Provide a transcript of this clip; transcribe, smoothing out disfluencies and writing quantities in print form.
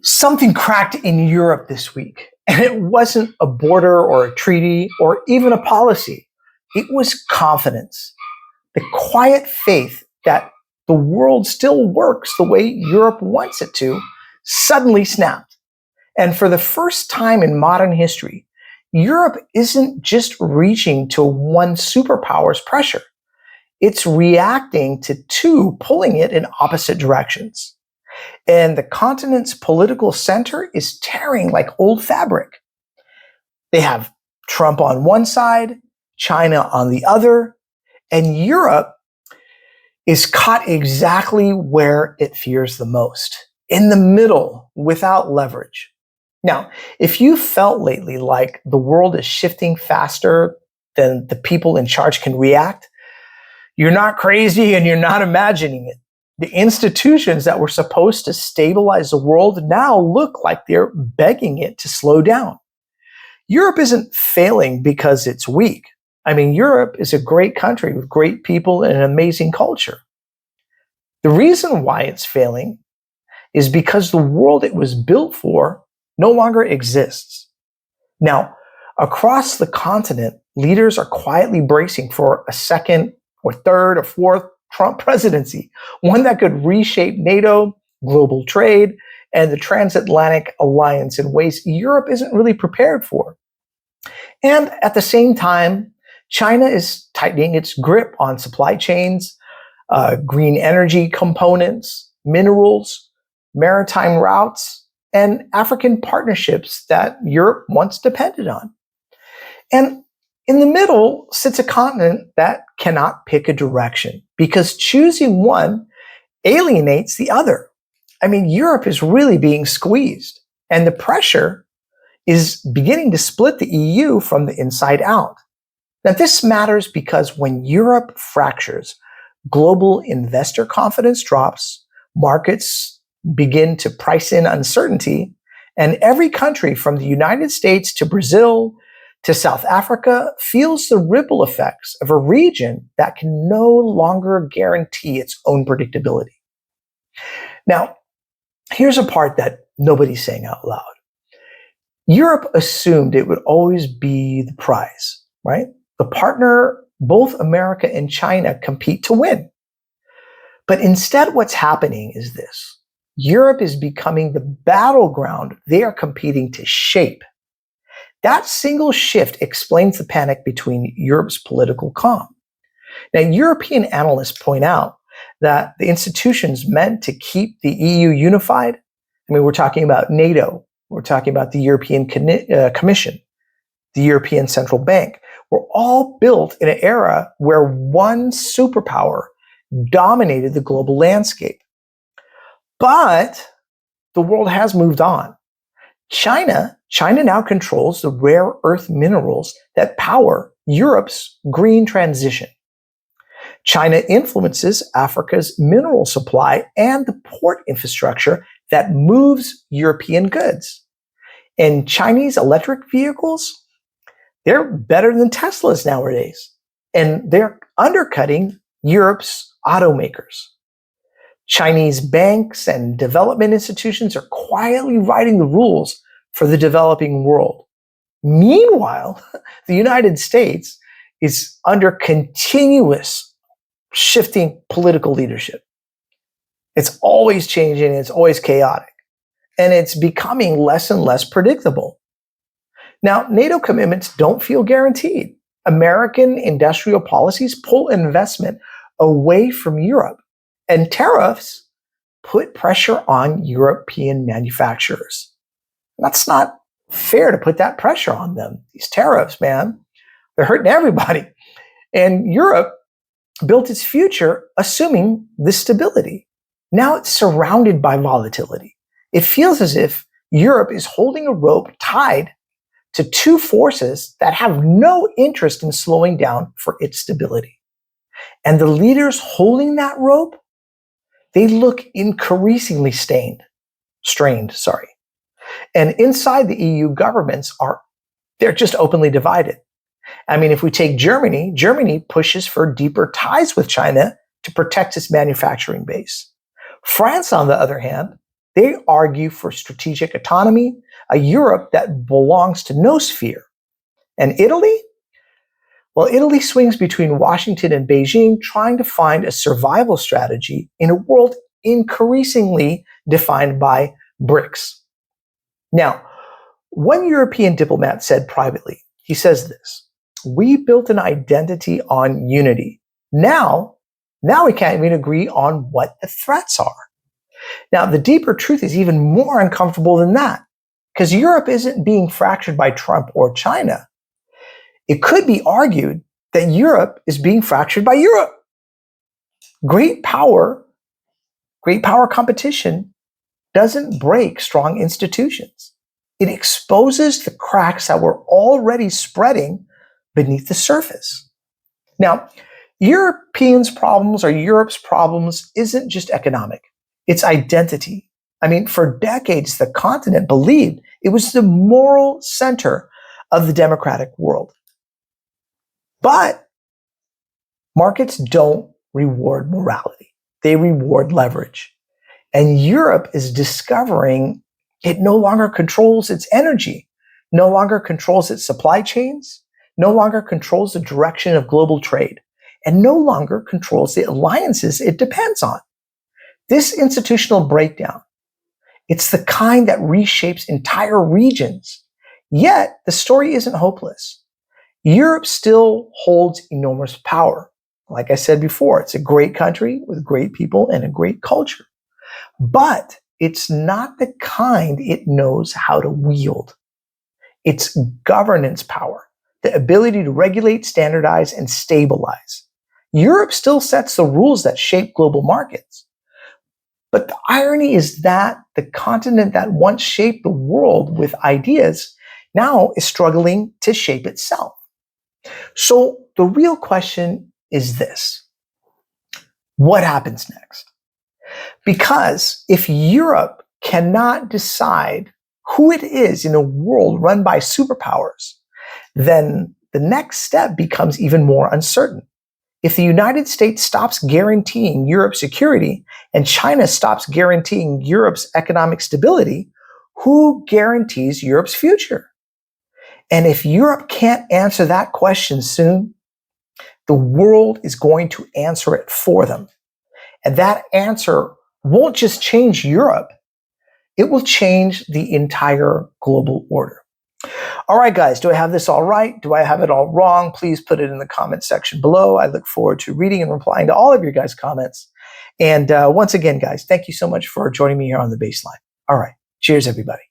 Something cracked in Europe this week, and it wasn't a border or a treaty or even a policy. It was confidence, the quiet faith that the world still works the way Europe wants it to, suddenly snapped. And for the first time in modern history, Europe isn't just reaching to one superpower's pressure. It's reacting to two pulling it in opposite directions. And the continent's political center is tearing like old fabric. They have Trump on one side, China on the other, and Europe is caught exactly where it fears the most, in the middle, without leverage. Now, if you felt lately like the world is shifting faster than the people in charge can react, you're not crazy and you're not imagining it. The institutions that were supposed to stabilize the world now look like they're begging it to slow down. Europe isn't failing because it's weak. I mean, Europe is a great country with great people and an amazing culture. The reason why it's failing is because the world it was built for no longer exists. Now, across the continent, leaders are quietly bracing for a second or third or fourth Trump presidency, one that could reshape NATO, global trade, and the transatlantic alliance in ways Europe isn't really prepared for. And at the same time, China is tightening its grip on supply chains, green energy components, minerals, maritime routes, and African partnerships that Europe once depended on. And in the middle sits a continent that cannot pick a direction because choosing one alienates the other. I mean, Europe is really being squeezed, and the pressure is beginning to split the EU from the inside out. Now, this matters because when Europe fractures, global investor confidence drops, markets begin to price in uncertainty, and every country from the United States to Brazil to South Africa feels the ripple effects of a region that can no longer guarantee its own predictability. Now, here's a part that nobody's saying out loud. Europe assumed it would always be the prize, right? The partner both America and China compete to win. But instead, what's happening is this. Europe is becoming the battleground they are competing to shape. That single shift explains the panic between Europe's political calm. Now, European analysts point out that the institutions meant to keep the EU unified, I mean, we're talking about NATO, we're talking about the European Commission, the European Central Bank, were all built in an era where one superpower dominated the global landscape. But the world has moved on. China now controls the rare earth minerals that power Europe's green transition. China influences Africa's mineral supply and the port infrastructure that moves European goods. And Chinese electric vehicles, they're better than Teslas nowadays, and they're undercutting Europe's automakers. Chinese banks and development institutions are quietly writing the rules for the developing world. Meanwhile, the United States is under continuous shifting political leadership. It's always changing, it's always chaotic, and it's becoming less and less predictable. Now, NATO commitments don't feel guaranteed. American industrial policies pull investment away from Europe, and tariffs put pressure on European manufacturers. That's not fair to put that pressure on them. These tariffs, man, they're hurting everybody. And Europe built its future assuming this stability. Now it's surrounded by volatility. It feels as if Europe is holding a rope tied to two forces that have no interest in slowing down for its stability. And the leaders holding that rope, they look increasingly strained. And inside the EU governments they're just openly divided. I mean, if we take Germany pushes for deeper ties with China to protect its manufacturing base. France, on the other hand, They argue for strategic autonomy, a Europe that belongs to no sphere. And Italy? Well, Italy swings between Washington and Beijing, trying to find a survival strategy in a world increasingly defined by BRICS. Now, one European diplomat said privately, he says this: "We built an identity on unity. Now we can't even agree on what the threats are." Now, the deeper truth is even more uncomfortable than that, because Europe isn't being fractured by Trump or China. It could be argued that Europe is being fractured by Europe. Great power competition doesn't break strong institutions. It exposes the cracks that were already spreading beneath the surface. Now, Europeans' problems or Europe's problems isn't just economic, it's identity. I mean, for decades, the continent believed it was the moral center of the democratic world. But markets don't reward morality. They reward leverage. And Europe is discovering it no longer controls its energy, no longer controls its supply chains, no longer controls the direction of global trade, and no longer controls the alliances it depends on. This institutional breakdown, it's the kind that reshapes entire regions. Yet, the story isn't hopeless. Europe still holds enormous power. Like I said before, it's a great country with great people and a great culture. But it's not the kind it knows how to wield. It's governance power, the ability to regulate, standardize, and stabilize. Europe still sets the rules that shape global markets. But the irony is that the continent that once shaped the world with ideas now is struggling to shape itself. So the real question is this: what happens next? Because if Europe cannot decide who it is in a world run by superpowers, then the next step becomes even more uncertain. If the United States stops guaranteeing Europe's security and China stops guaranteeing Europe's economic stability, who guarantees Europe's future? And if Europe can't answer that question soon, the world is going to answer it for them. And that answer won't just change Europe, it will change the entire global order. All right, guys, do I have this all right? Do I have it all wrong? Please put it in the comment section below. I look forward to reading and replying to all of your guys' comments. And once again, guys, thank you so much for joining me here on The Baseline. All right, cheers, everybody.